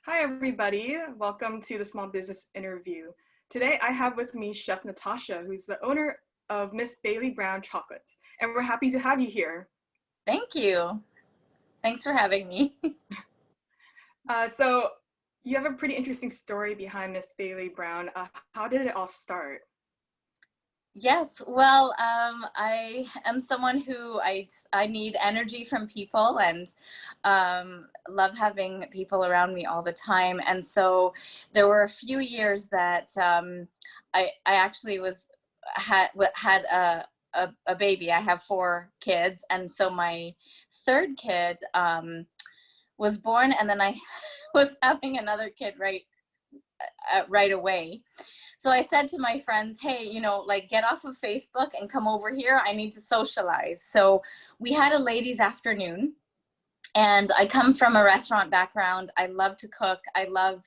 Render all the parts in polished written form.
Hi, everybody. Welcome to the Small Business Interview. Today, I have with me Chef Natasha, who's the owner of Miss Baily Brown Chocolate, and we're happy to have you here. Thank you. Thanks for having me. So, you have a pretty interesting story behind Miss Baily Brown. How did it all start? Yes, well, I am someone who I need energy from people and love having people around me all the time. And so there were a few years that I actually had a baby. I have four kids, and so my third kid was born, and then I was having another kid right away. So I said to my friends, hey, like get off of Facebook and come over here. I need to socialize. So we had a ladies' afternoon, and I come from a restaurant background. I love to cook. I love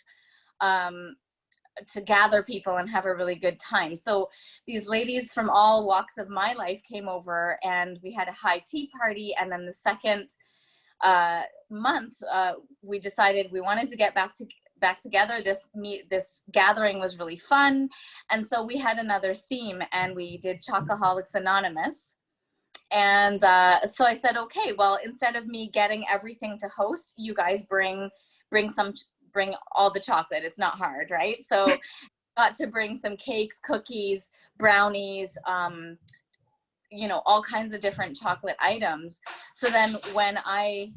to gather people and have a really good time. So these ladies from all walks of my life came over, and we had a high tea party. And then the second month, we decided we wanted to get back together. This gathering was really fun, and so we had another theme, and we did Chocoholics Anonymous. And so I said, okay, well, instead of me getting everything to host, you guys bring all the chocolate. It's not hard, right? So got to bring some cakes, cookies, brownies, all kinds of different chocolate items. So then when I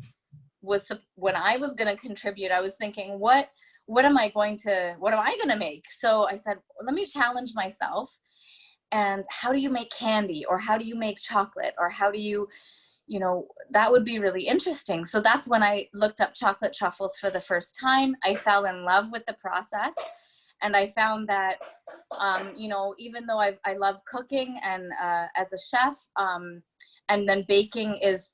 was going to contribute, I was thinking, what am I going to make? So I said, let me challenge myself. And how do you make candy, or how do you make chocolate, or how do you, that would be really interesting. So that's when I looked up chocolate truffles for the first time. I fell in love with the process. And I found that, even though I love cooking and as a chef, and then baking is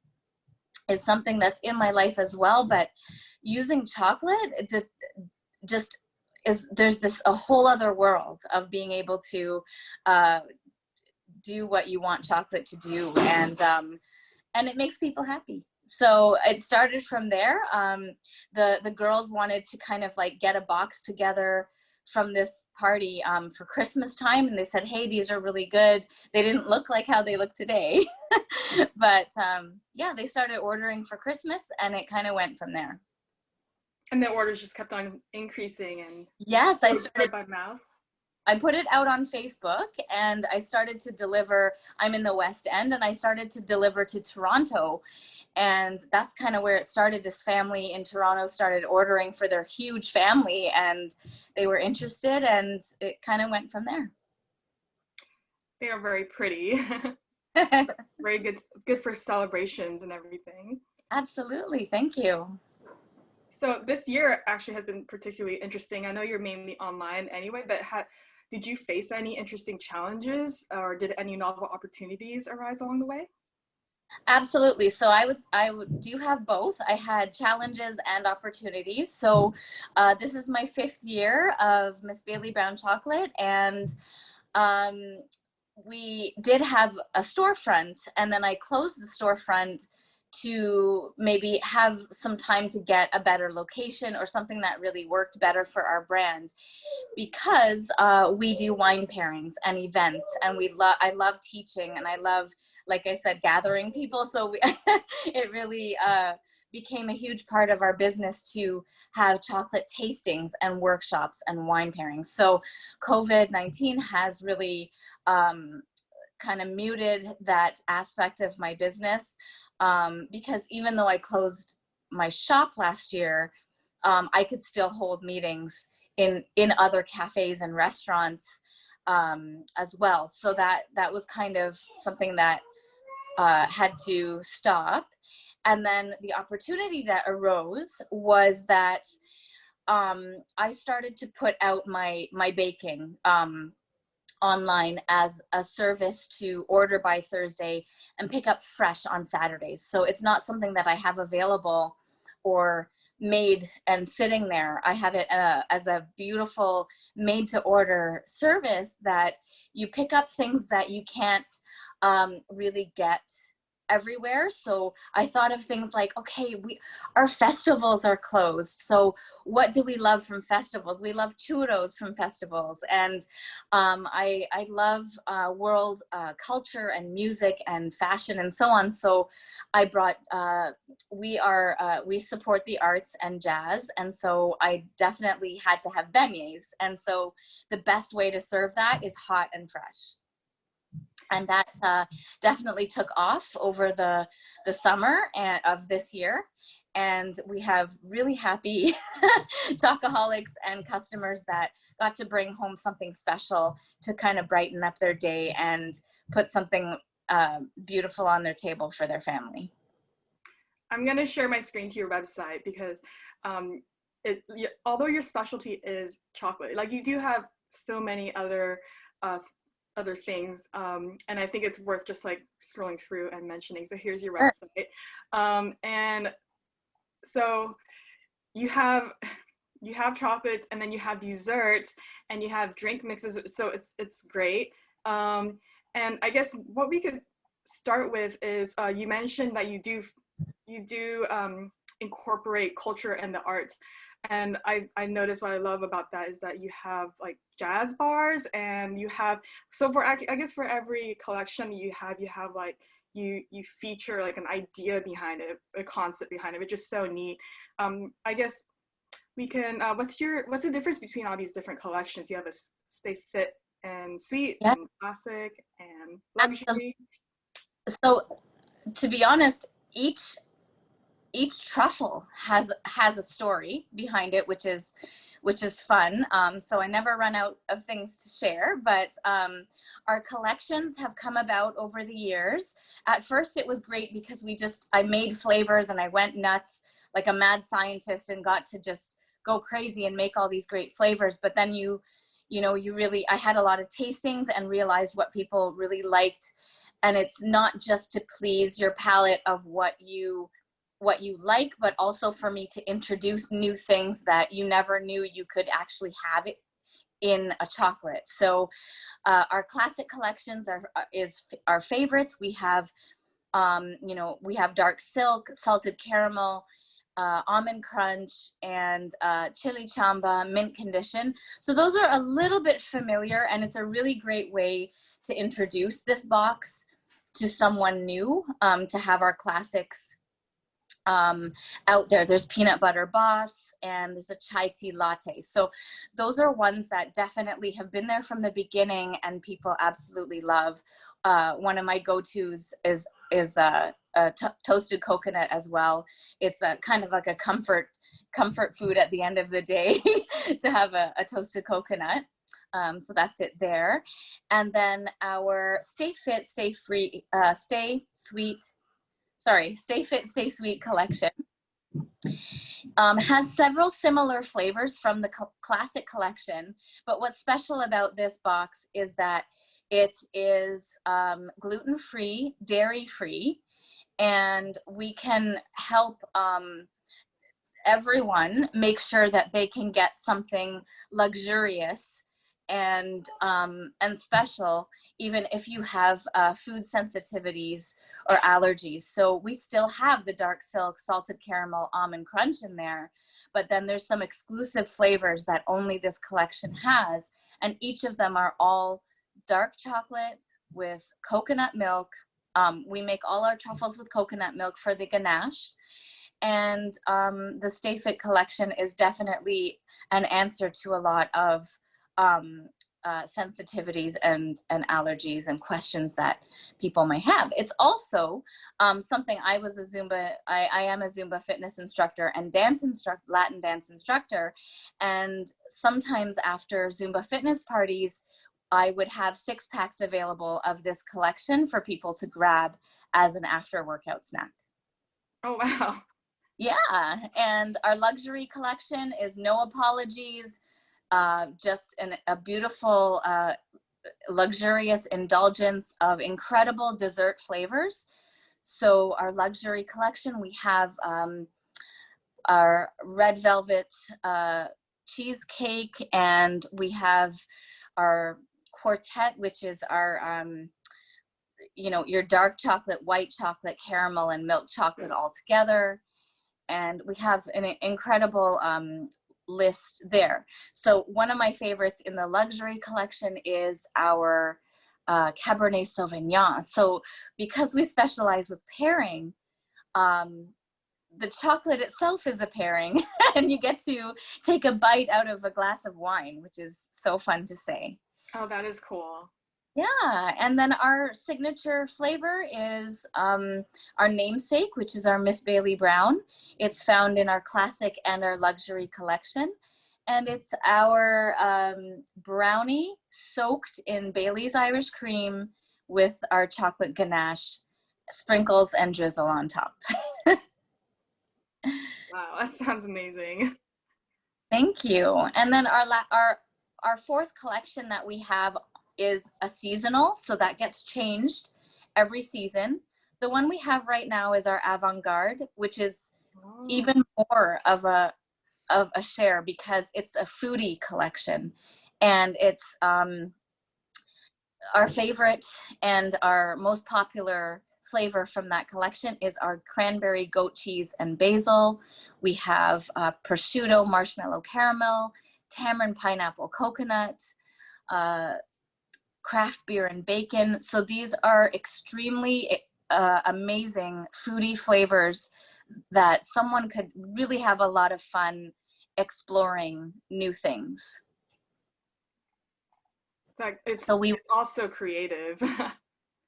something that's in my life as well, but using chocolate just there's a whole other world of being able to do what you want chocolate to do, and it makes people happy. So it started from there. The girls wanted to kind of like get a box together from this party for Christmas time, and they said, hey, these are really good. They didn't look like how they look today. But yeah, they started ordering for Christmas, and it kind of went from there. And the orders just kept on increasing, and yes, I started by mouth. I put it out on Facebook, and I started to deliver. I'm in the West End, and I started to deliver to Toronto. And that's kind of where it started. This family in Toronto started ordering for their huge family, and they were interested, and it kind of went from there. They are very pretty. Very good for celebrations and everything. Absolutely. Thank you. So this year actually has been particularly interesting. I know you're mainly online anyway, but did you face any interesting challenges, or did any novel opportunities arise along the way? Absolutely. So I would do have both. I had challenges and opportunities. So this is my 5th year of Miss Baily Brown Chocolate, and we did have a storefront, and then I closed the storefront to maybe have some time to get a better location or something that really worked better for our brand, because we do wine pairings and events, and I love teaching, and I love, like I said, gathering people. So it really became a huge part of our business to have chocolate tastings and workshops and wine pairings. So COVID-19 has really kind of muted that aspect of my business, because even though I closed my shop last year, I could still hold meetings in other cafes and restaurants as well. So that was kind of something that had to stop. And then the opportunity that arose was that I started to put out my baking online as a service to order by Thursday and pick up fresh on Saturdays. So it's not something that I have available or made and sitting there. I have it as a beautiful made to order service that you pick up things that you can't really get everywhere. So I thought of things like, okay, our festivals are closed. So what do we love from festivals? We love churros from festivals. And I love world culture and music and fashion and so on. So I brought, we support the arts and jazz. And so I definitely had to have beignets. And so the best way to serve that is hot and fresh. And that definitely took off over the summer of this year. And we have really happy chocoholics and customers that got to bring home something special to kind of brighten up their day and put something beautiful on their table for their family. I'm going to share my screen to your website because although your specialty is chocolate, like you do have so many other things, and I think it's worth just like scrolling through and mentioning. So here's your website, and so you have chocolates, and then you have desserts, and you have drink mixes. So it's great. And I guess what we could start with is you mentioned that you do incorporate culture and the arts. And I noticed what I love about that is that you have like jazz bars, and you have, so for, I guess for every collection you have like, you feature like an idea behind it, a concept behind it, which is so neat. I guess we can, what's the difference between all these different collections? You have a Stay Fit and Sweet, Yeah. and Classic and Luxury. So to be honest, each truffle has a story behind it, which is fun. So I never run out of things to share, but our collections have come about over the years. At first it was great because I made flavors and I went nuts like a mad scientist and got to just go crazy and make all these great flavors. But then I had a lot of tastings and realized what people really liked. And it's not just to please your palate of what you like, but also for me to introduce new things that you never knew you could actually have it in a chocolate. So our classic collections are our favorites. We have we have dark silk, salted caramel, almond crunch, and chili chamba, mint condition. So those are a little bit familiar, and it's a really great way to introduce this box to someone new, to have our classics out there. There's peanut butter boss, and there's a chai tea latte. So those are ones that definitely have been there from the beginning and people absolutely love. One of my go-tos is toasted coconut as well. It's a kind of like a comfort food at the end of the day to have a toasted coconut. So that's it there. And then our Stay Fit, Stay Fit, Stay Sweet collection has several similar flavors from the classic collection. But what's special about this box is that it is gluten-free, dairy-free, and we can help everyone make sure that they can get something luxurious and special, even if you have food sensitivities or allergies. So we still have the dark silk, salted caramel, almond crunch in there, but then there's some exclusive flavors that only this collection has, and each of them are all dark chocolate with coconut milk. We make all our truffles with coconut milk for the ganache. And the Stay Fit collection is definitely an answer to a lot of sensitivities and allergies and questions that people might have. It's also something I am a Zumba fitness instructor and Latin dance instructor. And sometimes after Zumba fitness parties, I would have 6-packs available of this collection for people to grab as an after workout snack. Oh, wow. Yeah, and our luxury collection is no apologies, just a beautiful, luxurious indulgence of incredible dessert flavors. So our luxury collection, we have our red velvet cheesecake, and we have our quartet, which is our your dark chocolate, white chocolate, caramel, and milk chocolate all together. And we have an incredible list there. So one of my favorites in the luxury collection is our Cabernet Sauvignon. So because we specialize with pairing, the chocolate itself is a pairing and you get to take a bite out of a glass of wine, which is so fun to say. Oh, that is cool. Yeah, and then our signature flavor is our namesake, which is our Miss Baily Brown. It's found in our classic and our luxury collection. And it's our brownie soaked in Bailey's Irish cream with our chocolate ganache, sprinkles and drizzle on top. Wow, that sounds amazing. Thank you. And then our fourth collection that we have is a seasonal, so that gets changed every season. The one we have right now is our avant-garde, which is even more of a share because it's a foodie collection, and it's our favorite and our most popular flavor from that collection is our cranberry goat cheese and basil. We have prosciutto marshmallow caramel, tamarind pineapple coconut, craft beer and bacon. So these are extremely amazing foodie flavors that someone could really have a lot of fun exploring new things. It's also creative.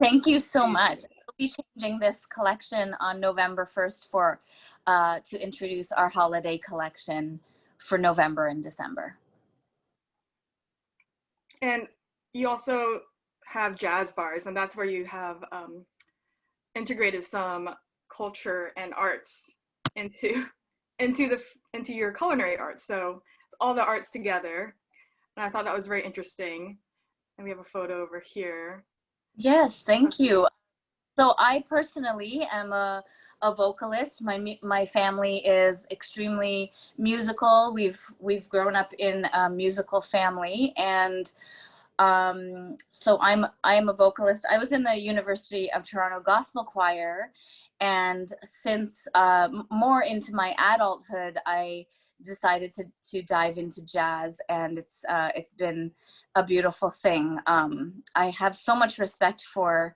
Thank you so much. We'll be changing this collection on November 1st to introduce our holiday collection for November and December. And you also have jazz bars, and that's where you have integrated some culture and arts into your culinary arts. So all the arts together, and I thought that was very interesting. And we have a photo over here. Yes, thank you. So I personally am a vocalist. My family is extremely musical. We've grown up in a musical family, and so I'm a vocalist. I was in the University of Toronto Gospel Choir, and since more into my adulthood, I decided to dive into jazz, and it's been a beautiful thing. I have so much respect for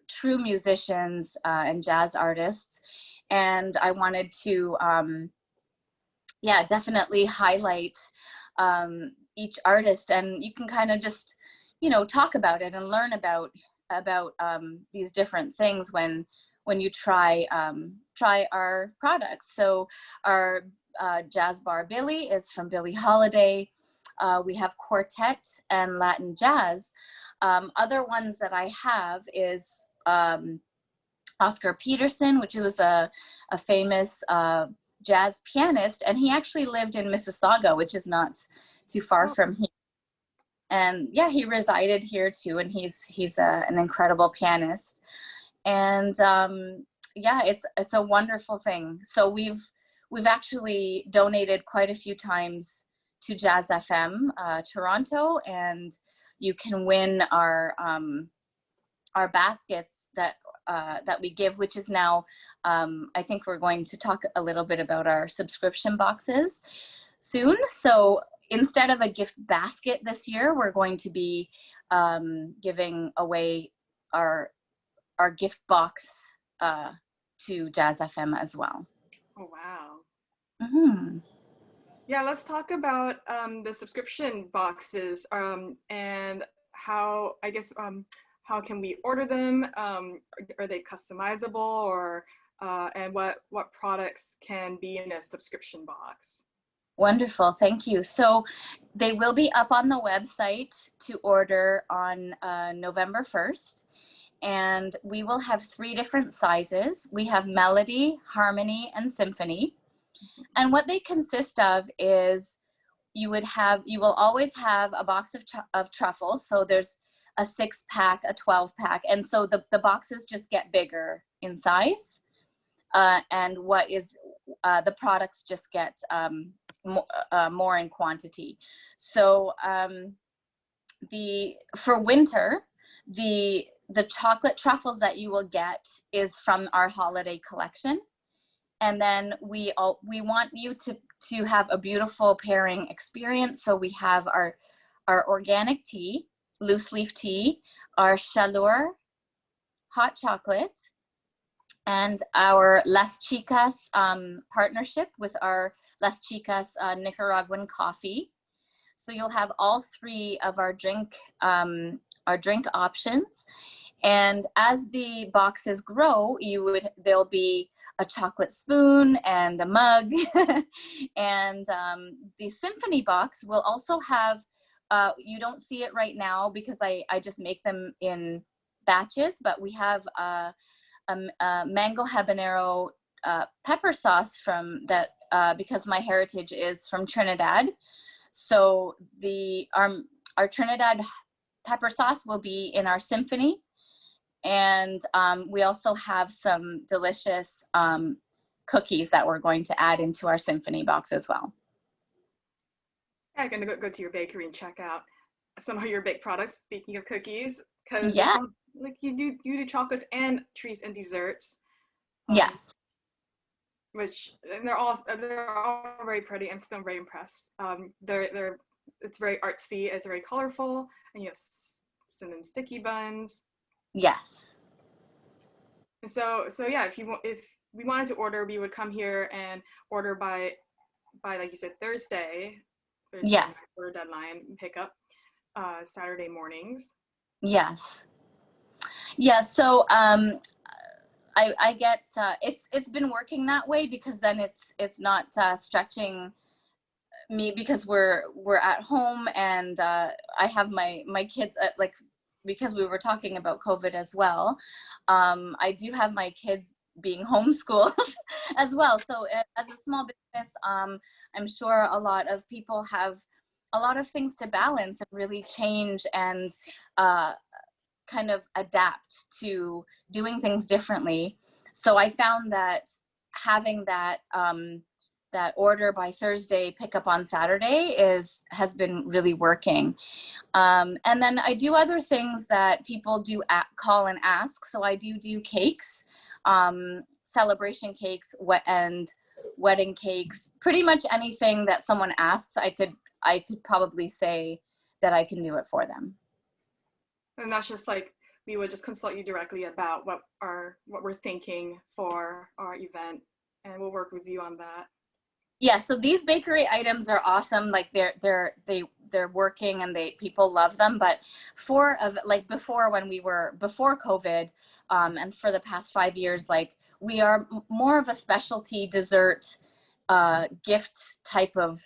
true musicians and jazz artists, and I wanted to definitely highlight each artist, and you can kind of just talk about it and learn about these different things when you try our products. So our jazz bar Baily is from Billie Holiday. We have quartet and Latin jazz. Other ones that I have is Oscar Peterson, which was a famous jazz pianist, and he actually lived in Mississauga, which is not too far from here. And yeah, he resided here too, and he's an incredible pianist. And yeah, it's a wonderful thing. So we've actually donated quite a few times to Jazz FM Toronto, and you can win our baskets that we give, which is now, I think we're going to talk a little bit about our subscription boxes soon. So instead of a gift basket this year, we're going to be giving away our gift box to Jazz FM as well. Oh, wow. Mm-hmm. Yeah, let's talk about the subscription boxes and how, I guess, how can we order them? Are they customizable, or and what products can be in a subscription box? Wonderful, thank you. So they will be up on the website to order on November 1st. And we will have 3 different sizes. We have Melody, Harmony, and Symphony. And what they consist of is you will always have a box of truffles. So there's a 6-pack, a 12-pack. And so the boxes just get bigger in size. And the products just get more in quantity. So for winter, the the chocolate truffles that you will get is from our holiday collection. And then we want you to have a beautiful pairing experience. So we have our organic tea, loose leaf tea, our Chaleur hot chocolate, and our Las Chicas partnership with our Las Chicas Nicaraguan coffee. So you'll have all three of our drink options. And as the boxes grow, there'll be a chocolate spoon and a mug. And the symphony box will also have, you don't see it right now because I just make them in batches, but we have a mango habanero pepper sauce from that, because my heritage is from Trinidad. So our Trinidad pepper sauce will be in our symphony. And we also have some delicious cookies that we're going to add into our symphony box as well. I'm going to go to your bakery and check out some of your baked products, speaking of cookies, because Yeah. like you do chocolates and treats and desserts. Yes. Which, and they're all very pretty. I'm still very impressed. It's very artsy. It's very colorful, and you have cinnamon sticky buns. Yes. So yeah, if we wanted to order, we would come here and order by like you said, Thursday. Yes. Order deadline, pick up Saturday mornings. Yes. Yeah. So I get it's been working that way, because then it's not stretching me, because we're at home, and I have my kids like, because we were talking about COVID as well. I do have my kids being homeschooled as well. So as a small business, I'm sure a lot of people have a lot of things to balance and really change and kind of adapt to doing things differently. So I found that having that that order by Thursday, pick up on Saturday has been really working. And then I do other things that people do call and ask. So I do cakes, celebration cakes, and wedding cakes. Pretty much anything that someone asks, I could probably say that I can do it for them. And that's just like, we would just consult you directly about what we're thinking for our event, and we'll work with you on that. Yeah, so these bakery items are awesome. Like they're working, and people love them. But before COVID, and for the past 5 years, like, we are more of a specialty dessert gift type of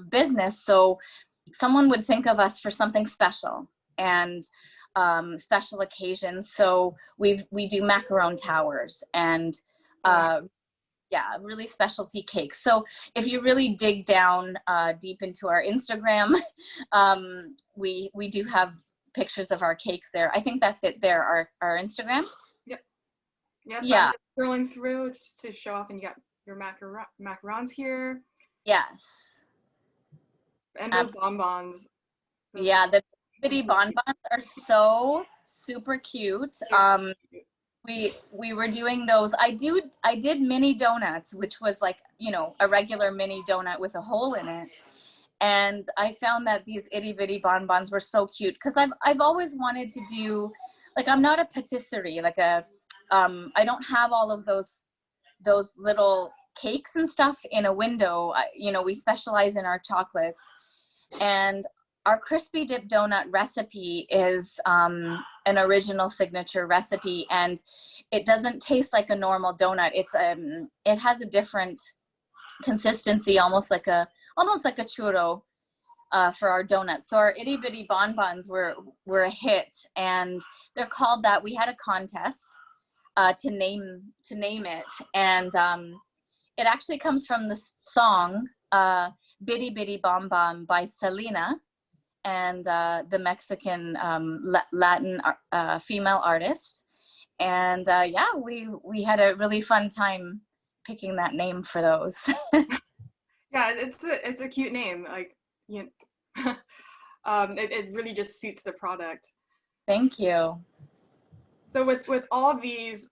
business. So someone would think of us for something special and special occasions. So we do macaron towers and really specialty cakes. So if you really dig down deep into our Instagram, we do have pictures of our cakes there. I think that's it there, our Instagram. Yep. Yeah. Yeah. Scrolling through just to show off, and you got your macarons here. Yes. And those bonbons. Yeah, the bitty bonbons are so super cute. We were doing those. I did mini donuts, which was like, a regular mini donut with a hole in it. And I found that these itty bitty bonbons were so cute, because I've always wanted to do, like, I'm not a patisserie, like I don't have all of those little cakes and stuff in a window. We specialize in our chocolates, and our crispy dip donut recipe is an original signature recipe, and it doesn't taste like a normal donut. It has a different consistency, almost like a churro for our donuts. So our itty bitty bonbons were a hit, and they're called that. We had a contest to name it, and it actually comes from the song Bitty Bitty Bom Bom by Selena, and the Mexican Latin female artist. And we had a really fun time picking that name for those. Yeah, it's a cute name. Like, it really just suits the product. Thank you. So with all these,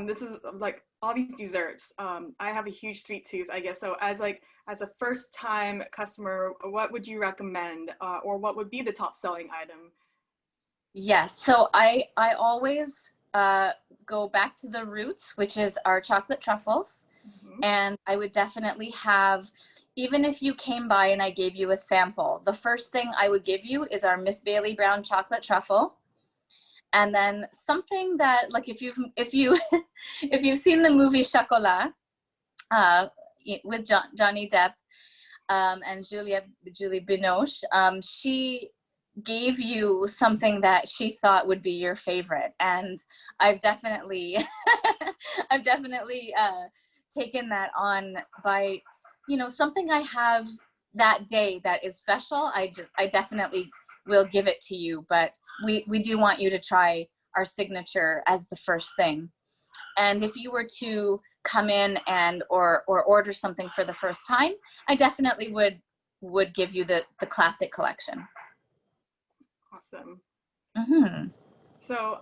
this is like all these desserts. I have a huge sweet tooth, I guess. So as a first time customer, what would you recommend, or what would be the top selling item? Yes, so I always go back to the roots, which is our chocolate truffles. Mhm. And I would definitely have, even if you came by and I gave you a sample, the first thing I would give you is our Miss Baily brown chocolate truffle. And then something that, like, if you if you've seen the movie Chocolat, uh, with Johnny Depp, and Julie Binoche, she gave you something that she thought would be your favorite, and I've definitely I've definitely taken that on by, something I have that day that is special. I definitely will give it to you, but we do want you to try our signature as the first thing. And if you were to come in and or order something for the first time, I definitely would give you the classic collection. Awesome. Mm-hmm. So,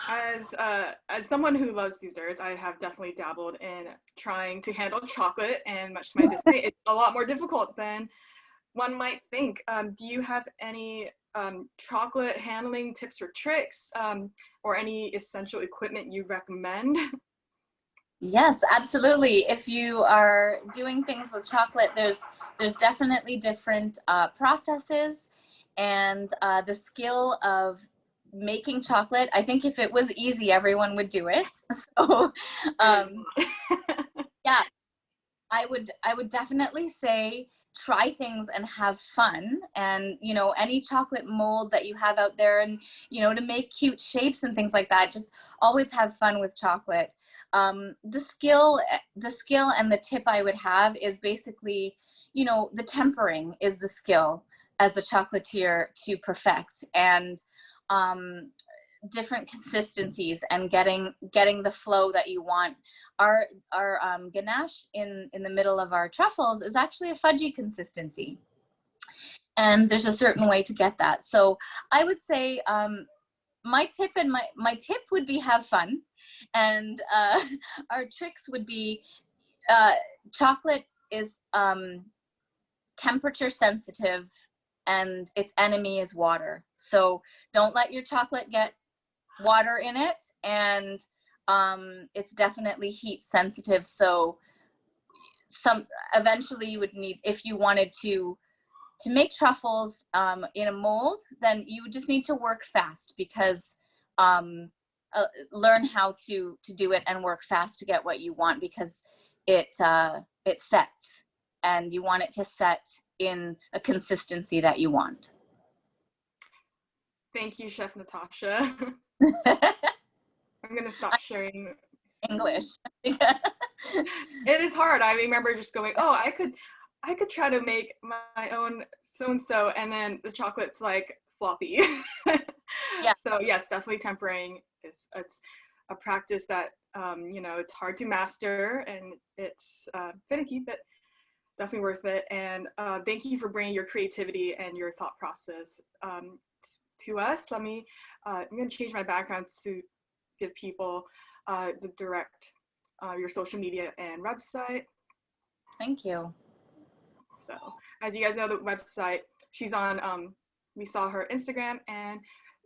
as someone who loves desserts, I have definitely dabbled in trying to handle chocolate, and much to my dismay, it's a lot more difficult than one might think. Do you have any chocolate handling tips or tricks, or any essential equipment you recommend? Yes, absolutely. If you are doing things with chocolate, there's definitely different processes, and the skill of making chocolate. I think if it was easy, everyone would do it. So, It is um, not. yeah, I would definitely say try things and have fun, and any chocolate mold that you have out there, and to make cute shapes and things like that, just always have fun with chocolate. The skill and the tip I would have is basically, the tempering is the skill as a chocolatier to perfect, and different consistencies and getting the flow that you want. Our ganache in the middle of our truffles is actually a fudgy consistency, and there's a certain way to get that. So I would say, my tip would be have fun, and our tricks would be, uh, chocolate is temperature sensitive, and its enemy is water. So don't let your chocolate get water in it, and it's definitely heat sensitive. So some eventually you would need, if you wanted to make truffles in a mold, then you would just need to work fast, because um, learn how to do it and work fast to get what you want, because it sets, and you want it to set in a consistency that you want. Thank you, Chef Natasha. I'm gonna stop sharing. English. It is hard. I remember just going, oh, I could try to make my own so and so, and then the chocolate's like floppy. Yeah. So yes, definitely tempering is it's a practice that it's hard to master, and it's finicky, but definitely worth it. And thank you for bringing your creativity and your thought process to us. I'm going to change my background to give people the direct your social media and website. Thank you. So as you guys know, the website, she's on, we saw her Instagram, and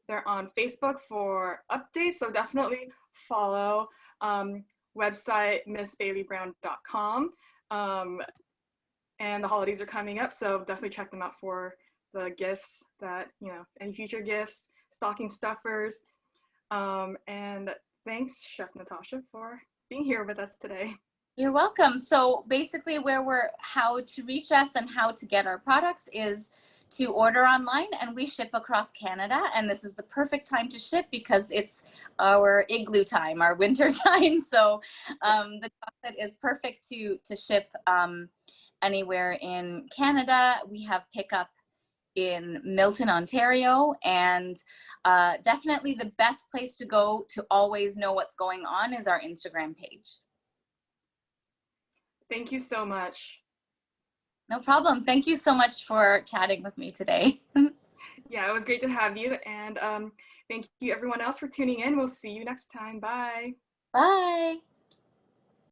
they're on Facebook for updates. So definitely follow website missbailybrown.com. And the holidays are coming up, so definitely check them out for the gifts that, any future gifts, stocking stuffers. And thanks, Chef Natasha, for being here with us today. You're welcome. So basically, how to reach us and how to get our products is to order online, and we ship across Canada. And this is the perfect time to ship, because it's our igloo time, our winter time. So the chocolate is perfect to ship anywhere in Canada. We have pickup in Milton, Ontario, and definitely the best place to go to always know what's going on is our Instagram page. Thank you so much. No problem. Thank you so much for chatting with me today. Yeah, it was great to have you. And thank you everyone else for tuning in. We'll see you next time. Bye. Bye.